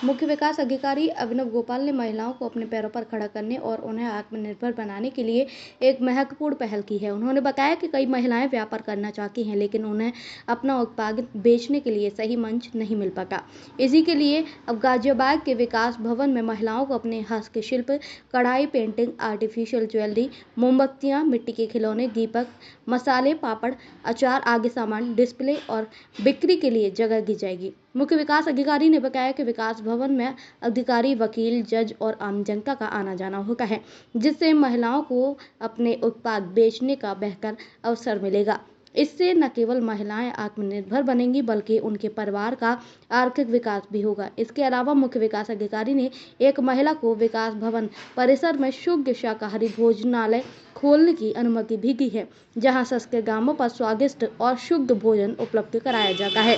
मुख्य विकास अधिकारी अभिनव गोपाल ने महिलाओं को अपने पैरों पर खड़ा करने और उन्हें आत्मनिर्भर बनाने के लिए एक महत्वपूर्ण पहल की है। उन्होंने बताया कि कई महिलाएं व्यापार करना चाहती हैं, लेकिन उन्हें अपना उत्पाद बेचने के लिए सही मंच नहीं मिल पाता। इसी के लिए अब गाजियाबाद के विकास भवन में महिलाओं को अपने हस्तशिल्प, कढ़ाई, पेंटिंग, आर्टिफिशियल ज्वेलरी, मोमबत्तियां, मिट्टी के खिलौने, दीपक, मसाले, पापड़, अचार आदि सामान डिस्प्ले और बिक्री के लिए जगह दी जाएगी। मुख्य विकास अधिकारी ने बताया कि विकास भवन में अधिकारी, वकील, जज और आम जनता का आना जाना होता है, जिससे महिलाओं को अपने उत्पाद बेचने का बेहतर अवसर मिलेगा। इससे न केवल महिलाएं आत्मनिर्भर बनेंगी, बल्कि उनके परिवार का आर्थिक विकास भी होगा। इसके अलावा मुख्य विकास अधिकारी ने एक महिला को विकास भवन परिसर में शुद्ध शाकाहारी भोजनालय खोलने की अनुमति भी दी है, जहां सस्ते दामों पर स्वादिष्ट और शुद्ध भोजन उपलब्ध कराया जाता है।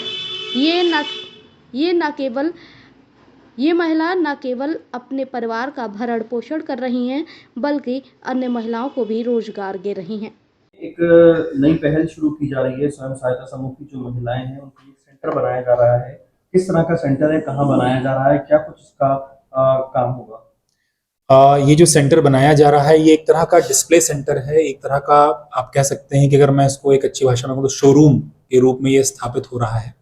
ये न ये न केवल ये महिला न केवल अपने परिवार का भरण पोषण कर रही हैं, बल्कि अन्य महिलाओं को भी रोजगार दे रही हैं। एक नई पहल शुरू की जा रही है, स्वयं सहायता समूह की जो महिलाएं हैं उनके लिए सेंटर बनाया जा रहा है। किस तरह का सेंटर है, कहाँ बनाया जा रहा है, क्या कुछ इसका काम होगा? ये जो सेंटर बनाया जा रहा है ये एक तरह का डिस्प्ले सेंटर है, एक तरह का आप कह सकते हैं कि अगर मैं इसको एक अच्छी भाषा में कहूँ तो शोरूम के रूप में ये स्थापित हो रहा है।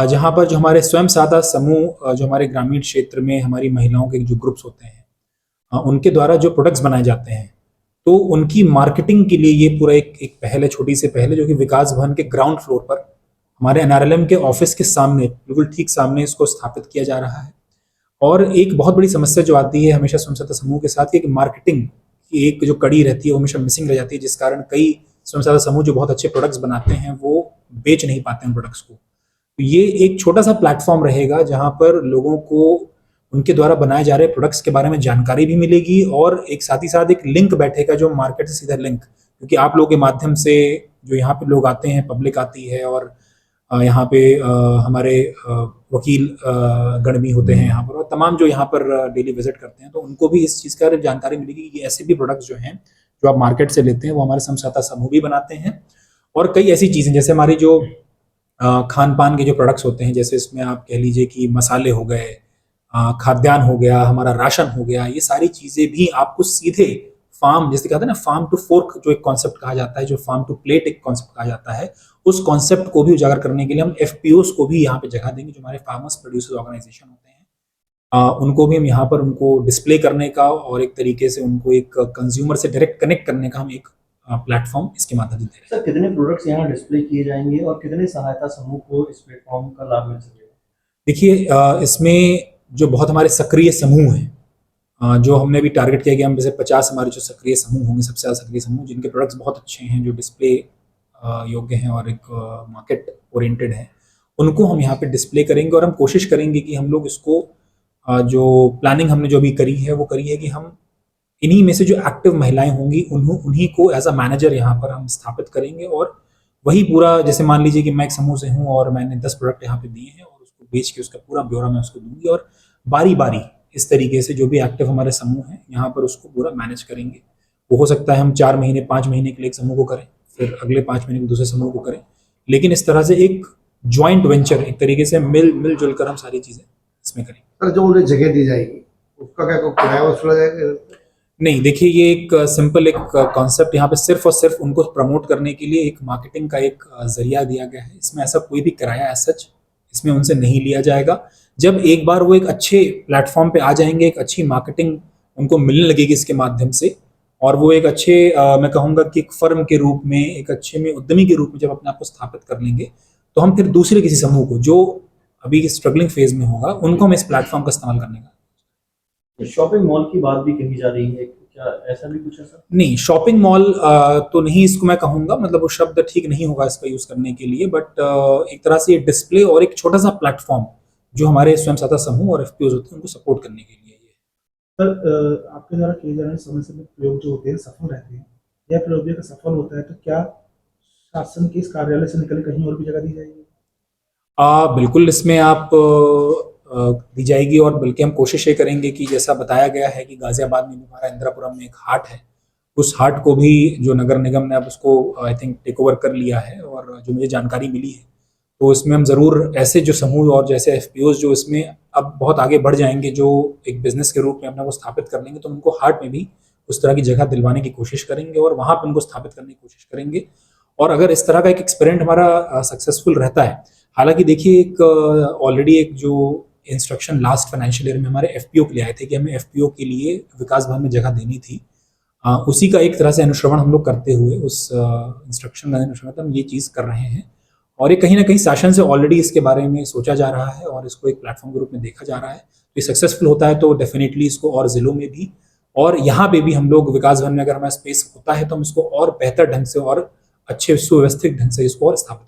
जहाँ पर जो हमारे स्वयं सहायता समूह जो हमारे ग्रामीण क्षेत्र में हमारी महिलाओं के जो ग्रुप्स होते हैं उनके द्वारा जो प्रोडक्ट्स बनाए जाते हैं, तो उनकी मार्केटिंग के लिए ये पूरा एक पहल है, छोटी सी पहल है, जो कि विकास भवन के ग्राउंड फ्लोर पर हमारे एनआरएलएम के ऑफिस के सामने, बिल्कुल ठीक सामने इसको स्थापित किया जा रहा है। और एक बहुत बड़ी समस्या जो आती है हमेशा स्वयं सहायता समूह के साथ, एक मार्केटिंग की एक जो कड़ी रहती है वो हमेशा मिसिंग रह जाती है, जिस कारण कई स्वयं सहायता समूह जो बहुत अच्छे प्रोडक्ट्स बनाते हैं वो बेच नहीं पाते हैं प्रोडक्ट्स को। तो ये एक छोटा सा प्लेटफॉर्म रहेगा जहां पर लोगों को उनके द्वारा बनाए जा रहे प्रोडक्ट्स के बारे में जानकारी भी मिलेगी और एक साथ ही साथ एक लिंक बैठेगा जो मार्केट से सीधा लिंक, क्योंकि आप लोगों के माध्यम से जो यहाँ पे लोग आते हैं, पब्लिक आती है और यहाँ पे हमारे वकील गण भी होते हैं यहाँ पर, और तमाम जो यहाँ पर डेली विजिट करते हैं, तो उनको भी इस चीज़ का जानकारी मिलेगी कि ऐसे भी प्रोडक्ट्स जो हैं जो आप मार्केट से लेते हैं वो हमारे स्वयं सहायता समूह भी बनाते हैं। और कई ऐसी चीज़ें जैसे हमारी जो खान पान के जो प्रोडक्ट्स होते हैं, जैसे इसमें आप कह लीजिए कि मसाले हो गए, खाद्यान्न हो गया, हमारा राशन हो गया, ये सारी चीज़ें भी आपको सीधे फार्म, जैसे कहते हैं ना फार्म टू फोर्क जो एक कॉन्सेप्ट कहा जाता है, जो फार्म टू प्लेट एक कॉन्सेप्ट कहा जाता है, उस कॉन्सेप्ट को भी उजागर करने के लिए हम एफपीओस को भी यहाँ पे जगह देंगे, जो हमारे फार्मर्स प्रोड्यूसर्स ऑर्गेनाइजेशन होते हैं। उनको भी हम यहाँ पर उनको डिस्प्ले करने का और एक तरीके से उनको एक कंज्यूमर से डायरेक्ट कनेक्ट करने का हम एक प्लेटफॉर्म इसके माध्यम से दे रहे हैं। सर, कितने प्रोडक्ट्स यहाँ डिस्प्ले किए जाएंगे और कितने सहायता समूह को इस प्लेटफॉर्म का लाभ मिल सकेगा? देखिए, इसमें जो बहुत हमारे सक्रिय समूह हैं, जो हमने भी टारगेट किया कि हम जैसे 50 हमारे जो सक्रिय समूह होंगे, सबसे ज़्यादा सक्रिय समूह जिनके प्रोडक्ट्स बहुत अच्छे हैं, जो डिस्प्ले योग्य हैं और एक मार्केट ओरिएंटेड हैं, उनको हम यहाँ पे डिस्प्ले करेंगे। और हम कोशिश करेंगे कि हम लोग इसको जो प्लानिंग हमने जो अभी करी है वो करी है कि हम इन्हीं में से जो एक्टिव महिलाएं होंगी उन्हीं को एज अ मैनेजर यहाँ पर हम स्थापित करेंगे, और वही पूरा, जैसे मान लीजिए कि मैं एक समूह से हूँ और मैंने 10 प्रोडक्ट यहाँ पे दिए हैं और उसको बेच के उसका पूरा ब्यौरा मैं उसको दूंगी, और बारी बारी इस तरीके से जो भी एक्टिव हमारे समूह हैं यहाँ पर उसको पूरा मैनेज करेंगे। वो हो सकता है हम 4 महीने 5 महीने के लिए एक समूह को करें, फिर अगले 5 महीने को दूसरे समूह को करें, लेकिन इस तरह से एक ज्वाइंट वेंचर, एक तरीके से मिलजुल कर हम सारी चीज़ें इसमें करेंगे। सर, जो उन्हें जगह दी जाएगी उसका क्या कोई किराया वसूला जाएगा? नहीं, देखिए, ये एक सिंपल एक कॉन्सेप्ट यहाँ पे सिर्फ और सिर्फ उनको प्रमोट करने के लिए एक मार्केटिंग का एक जरिया दिया गया है। इसमें ऐसा कोई भी किराया एज सच इसमें उनसे नहीं लिया जाएगा। जब एक बार वो एक अच्छे प्लेटफॉर्म पे आ जाएंगे, एक अच्छी मार्केटिंग उनको मिलने लगेगी इसके माध्यम से, और वो एक अच्छे मैं कहूँगा कि एक फर्म के रूप में, एक अच्छे में उद्यमी के रूप में जब अपने आप को स्थापित कर लेंगे, तो हम फिर दूसरे किसी समूह को जो अभी स्ट्रगलिंग फेज में होगा उनको हम इस प्लेटफॉर्म का इस्तेमाल करने का। शॉपिंग मॉल की बात भी कही जा रही है, क्या ऐसा भी कुछ है सर? नहीं, शॉपिंग मॉल तो नहीं इसको मैं कहूँगा, मतलब वो शब्द ठीक नहीं होगा इसका यूज़ करने के लिए, बट एक तरह से ये डिस्प्ले और एक छोटा सा प्लेटफॉर्म जो हमारे स्वयं सहायता समूह और एफपीओज होते हैं उनको सपोर्ट करने के लिए ये। सर, आपके द्वारा किए जा रहे समय समय प्रयोग जो होते हैं सफल रहते हैं, यह प्रयोग भी अगर सफल होता है तो क्या शासन के इस कार्यालय से निकल कहीं और भी जगह दी जाएगी? बिल्कुल, इसमें आप दी जाएगी, और बल्कि हम कोशिश ये करेंगे कि जैसा बताया गया है कि गाजियाबाद में भी हमारा इंदिरापुरम में एक हाट है, उस हाट को भी जो नगर निगम ने अब उसको आई थिंक टेक ओवर कर लिया है, और जो मुझे जानकारी मिली है तो इसमें हम ज़रूर ऐसे जो समूह और जैसे एफपीओज जो इसमें अब बहुत आगे बढ़ जाएंगे, जो एक बिजनेस के रूप में अपने को स्थापित कर लेंगे, तो उनको हार्ट में भी उस तरह की जगह दिलवाने की कोशिश करेंगे और वहाँ पर उनको स्थापित करने की कोशिश करेंगे। और अगर इस तरह का एक एक्सपेरिमेंट हमारा सक्सेसफुल रहता है, हालांकि देखिए एक ऑलरेडी एक जो इंस्ट्रक्शन लास्ट फाइनेंशियल ईयर में हमारे एफपीओ के लिए आए थे कि हमें एफपीओ के लिए विकास भवन में जगह देनी थी, उसी का एक तरह से अनुश्रवण हम लोग करते हुए उस इंस्ट्रक्शन का अनुश्रवण हम ये चीज़ कर रहे हैं। और ये कहीं ना कहीं शासन से ऑलरेडी इसके बारे में सोचा जा रहा है और इसको एक प्लेटफॉर्म के रूप में देखा जा रहा है। तो ये सक्सेसफुल होता है तो डेफिनेटली इसको और ज़िलों में भी और यहाँ पे भी हम लोग विकास भवन में अगर हमारा स्पेस होता है तो हम इसको और बेहतर ढंग से और अच्छे सुव्यवस्थित ढंग से इसको और स्थापित